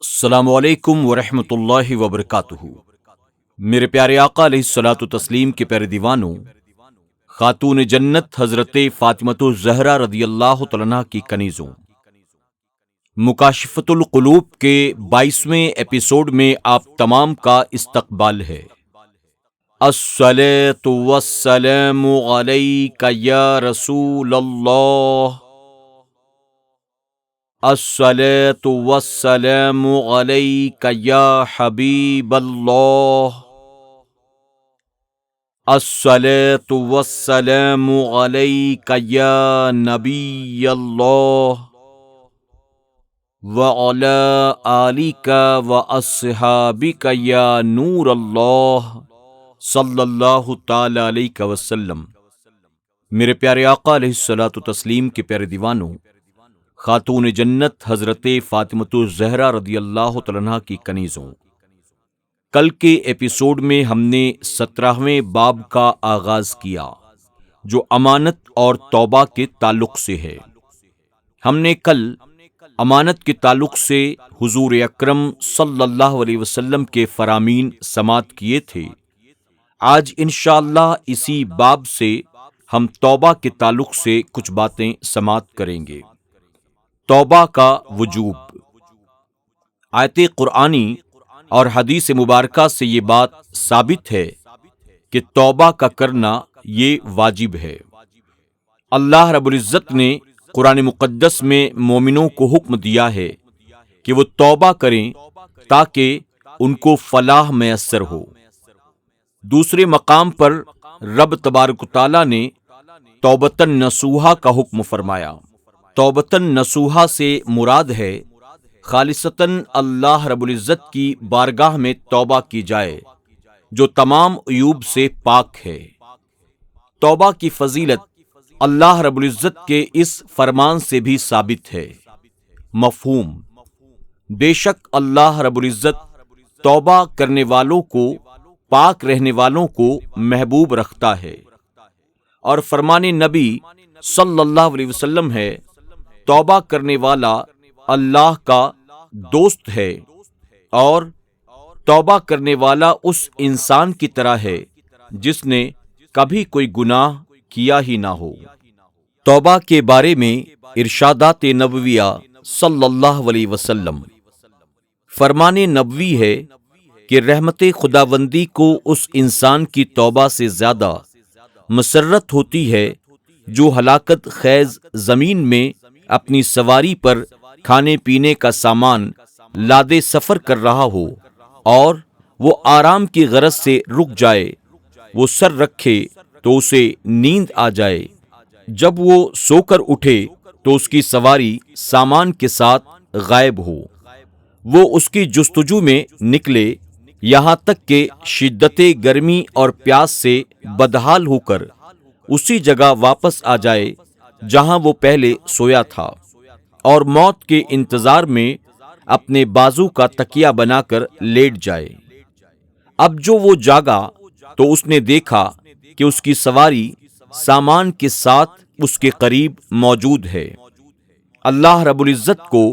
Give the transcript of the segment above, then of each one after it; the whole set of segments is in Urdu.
السلام علیکم ورحمۃ اللہ وبرکاتہ۔ میرے پیارے آقا علیہ الصلوۃ والتسلیم کے پیارے دیوانوں، خاتون جنت حضرت فاطمۃ الزہرا رضی اللہ تعالیٰ عنہا کی کنیزوں، مکاشفۃ القلوب کے 22ویں ایپیسوڈ میں آپ تمام کا استقبال ہے۔ الصلاۃ والسلام علیک یا رسول اللہ، الصلاۃ والسلام علیک یا حبیب اللہ، الصلاۃ والسلام علیک یا نبی اللہ، وعلی آلک واصحابک یا نور اللہ، صلی اللہ تعالی علیہ وسلم۔ میرے پیارے آقا علیہ الصلوۃ والتسلیم کے پیارے دیوانوں، خاتون جنت حضرت فاطمۃ الزہرا رضی اللہ تعالیٰ عنہا کی کنیزوں، کل کے ایپیسوڈ میں ہم نے 17ویں باب کا آغاز کیا جو امانت اور توبہ کے تعلق سے ہے۔ ہم نے کل امانت کے تعلق سے حضور اکرم صلی اللہ علیہ وسلم کے فرامین سماعت کیے تھے۔ آج انشاءاللہ اسی باب سے ہم توبہ کے تعلق سے کچھ باتیں سماعت کریں گے۔ توبہ کا وجوب۔ آیت قرآنی اور حدیث مبارکہ سے یہ بات ثابت ہے کہ توبہ کا کرنا یہ واجب ہے۔ اللہ رب العزت نے قرآن مقدس میں مومنوں کو حکم دیا ہے کہ وہ توبہ کریں تاکہ ان کو فلاح میسر ہو۔ دوسرے مقام پر رب تبارک و تعالیٰ نے توبۃ نصوحہ کا حکم فرمایا۔ توبۃ نصوحہ سے مراد ہے خالصتاً اللہ رب العزت کی بارگاہ میں توبہ کی جائے جو تمام عیوب سے پاک ہے۔ توبہ کی فضیلت اللہ رب العزت کے اس فرمان سے بھی ثابت ہے۔ مفہوم: بے شک اللہ رب العزت توبہ کرنے والوں کو، پاک رہنے والوں کو محبوب رکھتا ہے، اور فرمان نبی صلی اللہ علیہ وسلم ہے، توبہ کرنے والا اللہ کا دوست ہے، اور توبہ کرنے والا اس انسان کی طرح ہے جس نے کبھی کوئی گناہ کیا ہی نہ ہو۔ توبہ کے بارے میں ارشادات نبویہ صلی اللہ علیہ وسلم۔ فرمان نبوی ہے کہ رحمت خداوندی کو اس انسان کی توبہ سے زیادہ مسرت ہوتی ہے جو ہلاکت خیز زمین میں اپنی سواری پر کھانے پینے کا سامان لادے سفر کر رہا ہو اور وہ آرام کی غرض سے رک جائے، وہ سر رکھے تو اسے نیند آ جائے، جب وہ سو کر اٹھے تو اس کی سواری سامان کے ساتھ غائب ہو، وہ اس کی جستجو میں نکلے یہاں تک کہ شدت گرمی اور پیاس سے بدحال ہو کر اسی جگہ واپس آ جائے جہاں وہ پہلے سویا تھا، اور موت کے انتظار میں اپنے بازو کا تکیہ بنا کر لیٹ جائے۔ اب جو وہ جاگا تو اس نے دیکھا کہ اس کی سواری سامان کے ساتھ اس کے قریب موجود ہے۔ اللہ رب العزت کو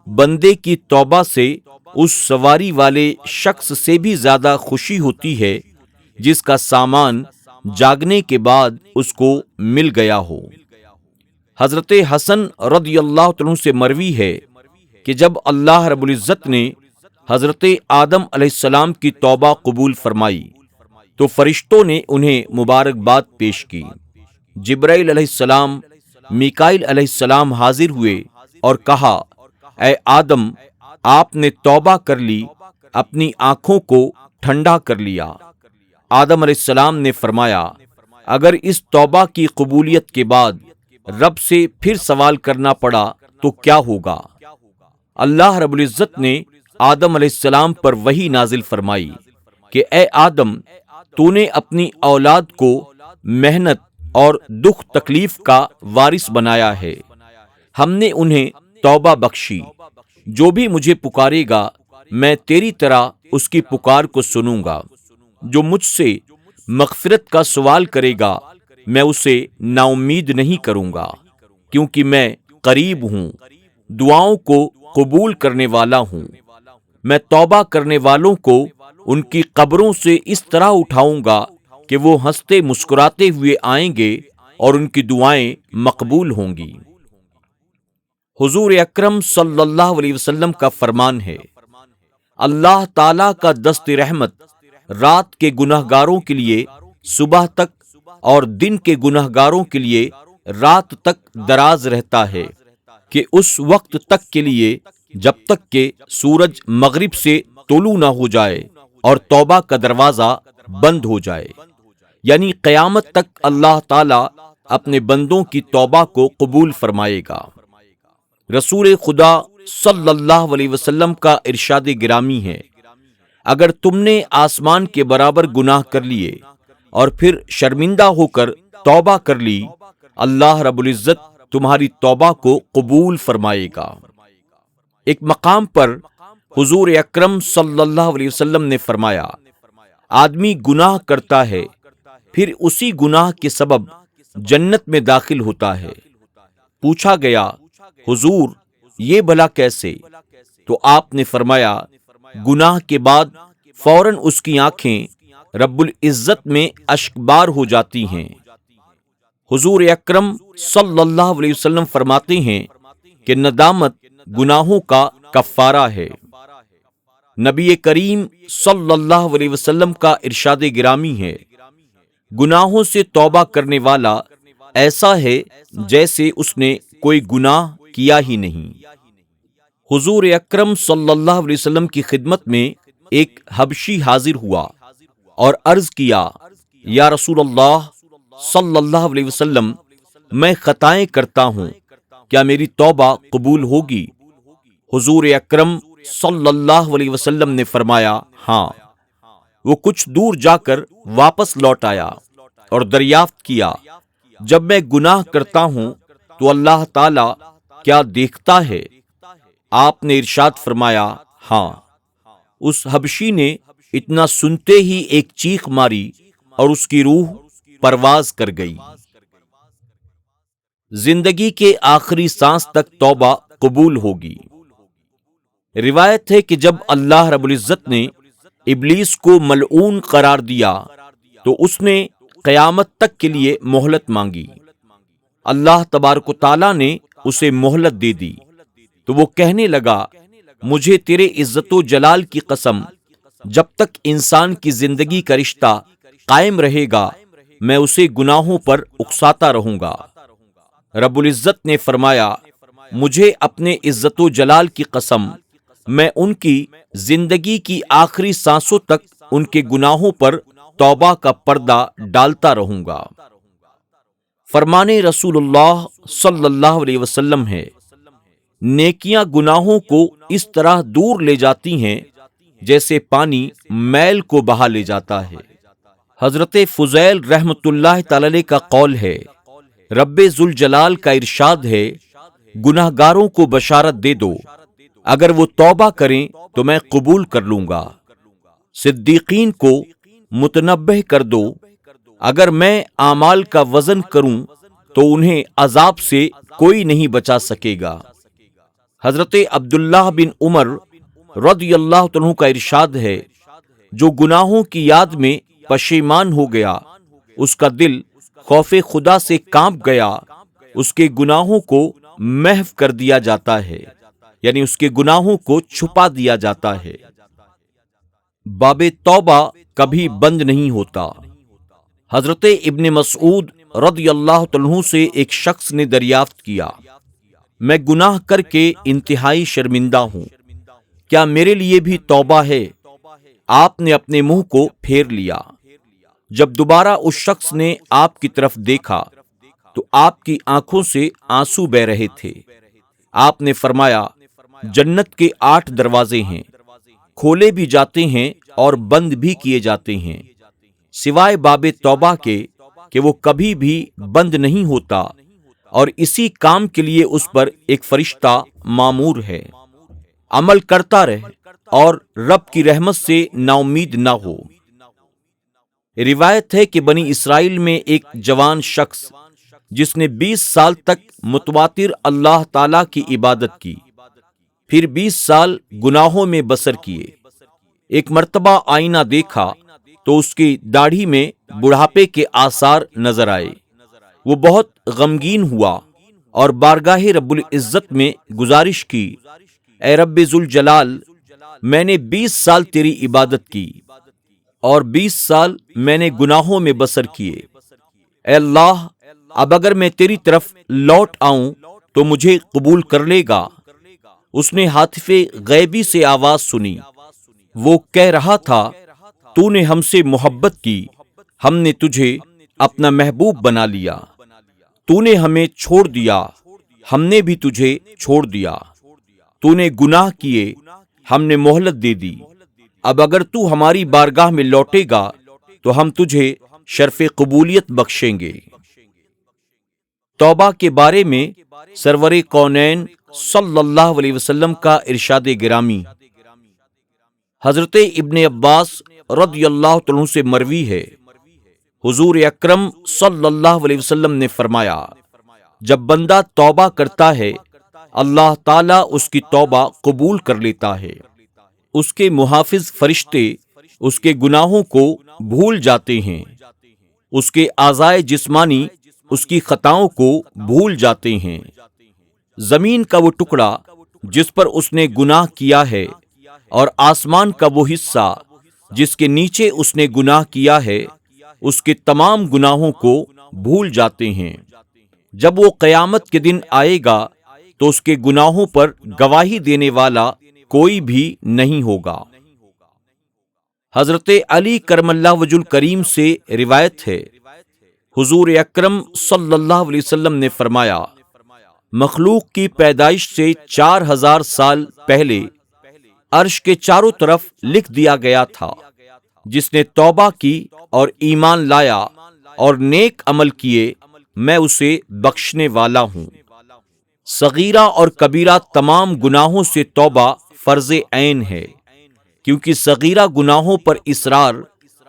بندے کی توبہ سے اس سواری والے شخص سے بھی زیادہ خوشی ہوتی ہے جس کا سامان جاگنے کے بعد اس کو مل گیا ہو۔ حضرت حسن رضی اللہ عنہ سے مروی ہے کہ جب اللہ رب العزت نے حضرت آدم علیہ السلام کی توبہ قبول فرمائی تو فرشتوں نے انہیں مبارکباد پیش کی۔ جبرائیل علیہ السلام، میکائیل علیہ السلام حاضر ہوئے اور کہا، اے آدم، آپ نے توبہ کر لی، اپنی آنکھوں کو ٹھنڈا کر لیا۔ آدم علیہ السلام نے فرمایا، اگر اس توبہ کی قبولیت کے بعد رب سے پھر سوال کرنا پڑا تو کیا ہوگا؟ اللہ رب العزت نے آدم علیہ السلام پر وحی نازل فرمائی کہ اے آدم، تو نے اپنی اولاد کو محنت اور دکھ تکلیف کا وارث بنایا ہے، ہم نے انہیں توبہ بخشی، جو بھی مجھے پکارے گا میں تیری طرح اس کی پکار کو سنوں گا، جو مجھ سے مغفرت کا سوال کرے گا میں اسے نا امید نہیں کروں گا، کیونکہ میں قریب ہوں، دعاؤں کو قبول کرنے والا ہوں۔ میں توبہ کرنے والوں کو ان کی قبروں سے اس طرح اٹھاؤں گا کہ وہ ہنستے مسکراتے ہوئے آئیں گے اور ان کی دعائیں مقبول ہوں گی۔ حضور اکرم صلی اللہ علیہ وسلم کا فرمان ہے، اللہ تعالی کا دست رحمت رات کے گناہ گاروں کے لیے صبح تک اور دن کے گناہ گاروں کے لیے رات تک دراز رہتا ہے کہ اس وقت تک کے لیے جب تک کہ سورج مغرب سے طلوع نہ ہو جائے اور توبہ کا دروازہ بند ہو جائے، یعنی قیامت تک اللہ تعالی اپنے بندوں کی توبہ کو قبول فرمائے گا۔ رسول خدا صلی اللہ علیہ وسلم کا ارشاد گرامی ہے، اگر تم نے آسمان کے برابر گناہ کر لیے اور پھر شرمندہ ہو کر توبہ کر لی، اللہ رب العزت تمہاری توبہ کو قبول فرمائے گا۔ ایک مقام پر حضور اکرم صلی اللہ علیہ وسلم نے فرمایا، آدمی گناہ کرتا ہے پھر اسی گناہ کے سبب جنت میں داخل ہوتا ہے۔ پوچھا گیا، حضور یہ بھلا کیسے؟ تو آپ نے فرمایا، گناہ کے بعد فوراً اس کی آنکھیں رب العزت میں اشکبار ہو جاتی ہیں۔ حضور اکرم صلی اللہ علیہ وسلم فرماتے ہیں کہ ندامت گناہوں کا کفارہ ہے۔ نبی کریم صلی اللہ علیہ وسلم کا ارشاد گرامی ہے، گناہوں سے توبہ کرنے والا ایسا ہے جیسے اس نے کوئی گناہ کیا ہی نہیں۔ حضور اکرم صلی اللہ علیہ وسلم کی خدمت میں ایک حبشی حاضر ہوا اور عرض کیا، یا رسول اللہ صلی اللہ علیہ وسلم، میں خطائیں کرتا ہوں، کیا میری توبہ قبول ہوگی؟ حضور اکرم صلی اللہ علیہ وسلم نے فرمایا، ہاں۔ وہ کچھ دور جا کر واپس لوٹ آیا اور دریافت کیا، جب میں گناہ کرتا ہوں تو اللہ تعالی کیا دیکھتا ہے؟ آپ نے ارشاد فرمایا، ہاں۔ اس حبشی نے اتنا سنتے ہی ایک چیخ ماری اور اس کی روح پرواز کر گئی۔ زندگی کے آخری سانس تک توبہ قبول ہوگی۔ روایت ہے کہ جب اللہ رب العزت نے ابلیس کو ملعون قرار دیا تو اس نے قیامت تک کے لیے مہلت مانگی۔ اللہ تبارک و تعالیٰ نے اسے مہلت دے دی تو وہ کہنے لگا، مجھے تیرے عزت و جلال کی قسم، جب تک انسان کی زندگی کا رشتہ قائم رہے گا میں اسے گناہوں پر اکساتا رہوں گا۔ رب العزت نے فرمایا، مجھے اپنے عزت و جلال کی قسم، میں ان کی زندگی کی آخری سانسوں تک ان کے گناہوں پر توبہ کا پردہ ڈالتا رہوں گا۔ فرمان رسول اللہ صلی اللہ علیہ وسلم ہے، نیکیاں گناہوں کو اس طرح دور لے جاتی ہیں جیسے پانی میل کو بہا لے جاتا ہے۔ حضرت فضیل رحمت اللہ تعالی علیہ کا قول ہے، رب ذوالجلال کا ارشاد ہے، گناہ گاروں کو بشارت دے دو، اگر وہ توبہ کریں تو میں قبول کر لوں گا۔ صدیقین کو متنبہ کر دو، اگر میں اعمال کا وزن کروں تو انہیں عذاب سے کوئی نہیں بچا سکے گا۔ حضرت عبداللہ بن عمر رضی اللہ عنہ کا ارشاد ہے، جو گناہوں کی یاد میں پشیمان ہو گیا، اس کا دل خوف خدا سے کانپ گیا، اس کے گناہوں کو محو کر دیا جاتا ہے، یعنی اس کے گناہوں کو چھپا دیا جاتا ہے۔ باب توبہ کبھی بند نہیں ہوتا۔ حضرت ابن مسعود رضی اللہ عنہ سے ایک شخص نے دریافت کیا، میں گناہ کر کے انتہائی شرمندہ ہوں، کیا میرے لیے بھی توبہ ہے؟ آپ نے اپنے منہ کو پھیر لیا۔ جب دوبارہ اس شخص نے آپ کی طرف دیکھا تو آپ کی آنکھوں سے آنسو بہہ رہے تھے۔ آپ نے فرمایا، جنت کے 8 دروازے ہیں، کھولے بھی جاتے ہیں اور بند بھی کیے جاتے ہیں، سوائے باب توبہ کے کہ وہ کبھی بھی بند نہیں ہوتا، اور اسی کام کے لیے اس پر ایک فرشتہ مامور ہے۔ عمل کرتا رہ اور رب کی رحمت سے نا امید نہ ہو۔ روایت ہے کہ بنی اسرائیل میں ایک جوان شخص جس نے 20 سال تک متواتر اللہ تعالی کی عبادت کی، پھر 20 سال گناہوں میں بسر کیے۔ ایک مرتبہ آئینہ دیکھا تو اس کی داڑھی میں بڑھاپے کے آثار نظر آئے۔ وہ بہت غمگین ہوا اور بارگاہ رب العزت میں گزارش کی، اے رب ذوالجلال، میں نے 20 سال تیری عبادت کی اور 20 سال میں نے گناہوں میں بسر کیے۔ اے اللہ، اب اگر میں تیری طرف لوٹ آؤں تو مجھے قبول کر لے گا۔ اس نے ہاتف غیبی سے آواز سنی، وہ کہہ رہا تھا، تو نے ہم سے محبت کی، ہم نے تجھے اپنا محبوب بنا لیا۔ تو نے ہمیں چھوڑ دیا، ہم نے بھی تجھے چھوڑ دیا۔ تو نے گناہ کیے، ہم نے مہلت دے دی۔ اب اگر تو ہماری بارگاہ میں لوٹے گا تو ہم تجھے شرف قبولیت بخشیں گے۔ توبہ کے بارے میں سرور کونین صلی اللہ علیہ وسلم کا ارشاد گرامی۔ حضرت ابن عباس رضی اللہ عنہ سے مروی ہے، حضور اکرم صلی اللہ علیہ وسلم نے فرمایا، جب بندہ توبہ کرتا ہے اللہ تعالیٰ اس کی توبہ قبول کر لیتا ہے۔ اس کے محافظ فرشتے اس کے گناہوں کو بھول جاتے ہیں، اس کے اعضائے جسمانی اس کی خطاؤں کو بھول جاتے ہیں۔ زمین کا وہ ٹکڑا جس پر اس نے گناہ کیا ہے اور آسمان کا وہ حصہ جس کے نیچے اس نے گناہ کیا ہے، اس کے تمام گناہوں کو بھول جاتے ہیں۔ جب وہ قیامت کے دن آئے گا تو اس کے گناہوں پر گواہی دینے والا کوئی بھی نہیں ہوگا۔ حضرت علی کرم اللہ وجہ الکریم سے روایت ہے، حضور اکرم صلی اللہ علیہ وسلم نے فرمایا، مخلوق کی پیدائش سے 4000 سال پہلے عرش کے چاروں طرف لکھ دیا گیا تھا، جس نے توبہ کی اور ایمان لایا اور نیک عمل کیے، میں اسے بخشنے والا ہوں۔ صغیرہ اور کبیرہ تمام گناہوں سے توبہ فرض عین ہے، کیونکہ صغیرہ گناہوں پر اصرار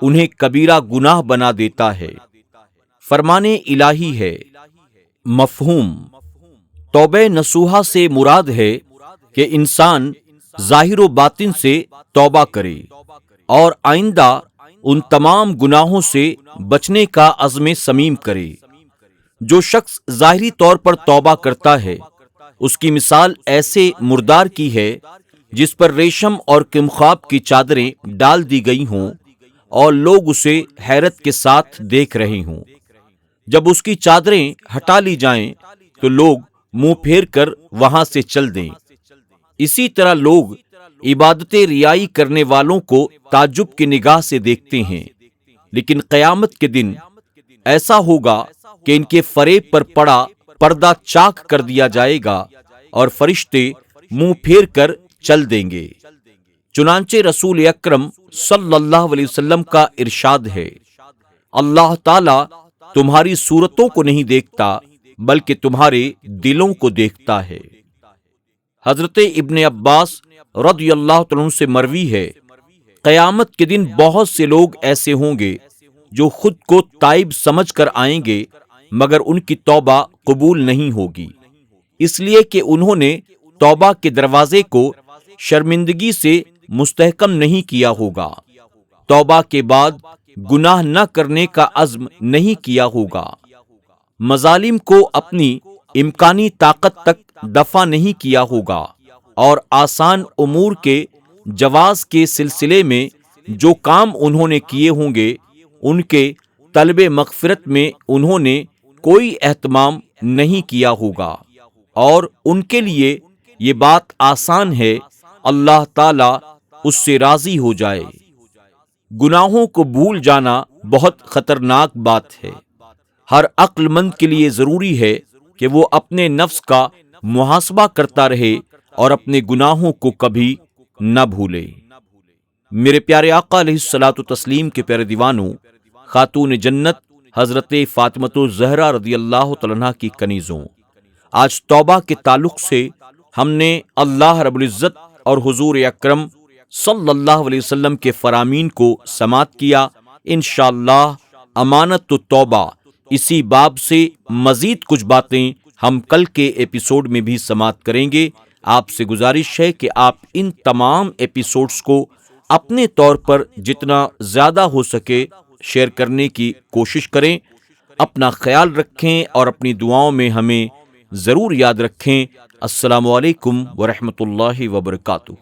انہیں کبیرہ گناہ بنا دیتا ہے۔ فرمان الہی ہے۔ مفہوم: توبہ نصوحہ سے مراد ہے کہ انسان ظاہر و باطن سے توبہ کرے اور آئندہ ان تمام گناہوں سے بچنے کا عزم صمیم کرے۔ جو شخص ظاہری طور پر توبہ کرتا ہے، اس کی مثال ایسے مردار کی ہے جس پر ریشم اور کمخاب کی چادریں ڈال دی گئی ہوں اور لوگ اسے حیرت کے ساتھ دیکھ رہے ہوں۔ جب اس کی چادریں ہٹا لی جائیں تو لوگ منہ پھیر کر وہاں سے چل دیں۔ اسی طرح لوگ عبادت ریائی کرنے والوں کو تعجب کی نگاہ سے دیکھتے ہیں، لیکن قیامت کے دن ایسا ہوگا کہ ان کے فریب پر پڑا پردہ چاک کر دیا جائے گا اور فرشتے منہ پھیر کر چل دیں گے۔ چنانچہ رسول اکرم صلی اللہ علیہ وسلم کا ارشاد ہے، اللہ تعالیٰ تمہاری صورتوں کو نہیں دیکھتا بلکہ تمہارے دلوں کو دیکھتا ہے۔ حضرت ابن عباس رضی اللہ عنہ سے مروی ہے، قیامت کے دن بہت سے لوگ ایسے ہوں گے جو خود کو تائب سمجھ کر آئیں گے، مگر ان کی توبہ قبول نہیں ہوگی، اس لیے کہ انہوں نے توبہ کے دروازے کو شرمندگی سے مستحکم نہیں کیا ہوگا، توبہ کے بعد گناہ نہ کرنے کا عزم نہیں کیا ہوگا، مظالم کو اپنی امکانی طاقت تک دفع نہیں کیا ہوگا، اور آسان امور کے جواز کے سلسلے میں جو کام انہوں نے کیے ہوں گے، ان کے طلب مغفرت میں انہوں نے کوئی اہتمام نہیں کیا ہوگا، اور ان کے لیے یہ بات آسان ہے اللہ تعالیٰ اس سے راضی ہو جائے۔ گناہوں کو بھول جانا بہت خطرناک بات ہے۔ ہر عقل مند کے لیے ضروری ہے کہ وہ اپنے نفس کا محاسبہ کرتا رہے اور اپنے گناہوں کو کبھی نہ بھولے۔ میرے پیارے آقا علیہ الصلوۃ والتسلیم کے پیارے دیوانوں، خاتون جنت حضرت فاطمۃ الزہرا رضی اللہ تعالیٰ عنہا کی کنیزوں، آج توبہ کے تعلق سے ہم نے اللہ رب العزت اور حضور اکرم صلی اللہ علیہ وسلم کے فرامین کو سماعت کیا۔ انشاءاللہ امانت و توبہ اسی باب سے مزید کچھ باتیں ہم کل کے ایپیسوڈ میں بھی سماعت کریں گے۔ آپ سے گزارش ہے کہ آپ ان تمام ایپیسوڈز کو اپنے طور پر جتنا زیادہ ہو سکے شیئر کرنے کی کوشش کریں۔ اپنا خیال رکھیں اور اپنی دعاؤں میں ہمیں ضرور یاد رکھیں۔ السلام علیکم ورحمۃ اللہ وبرکاتہ۔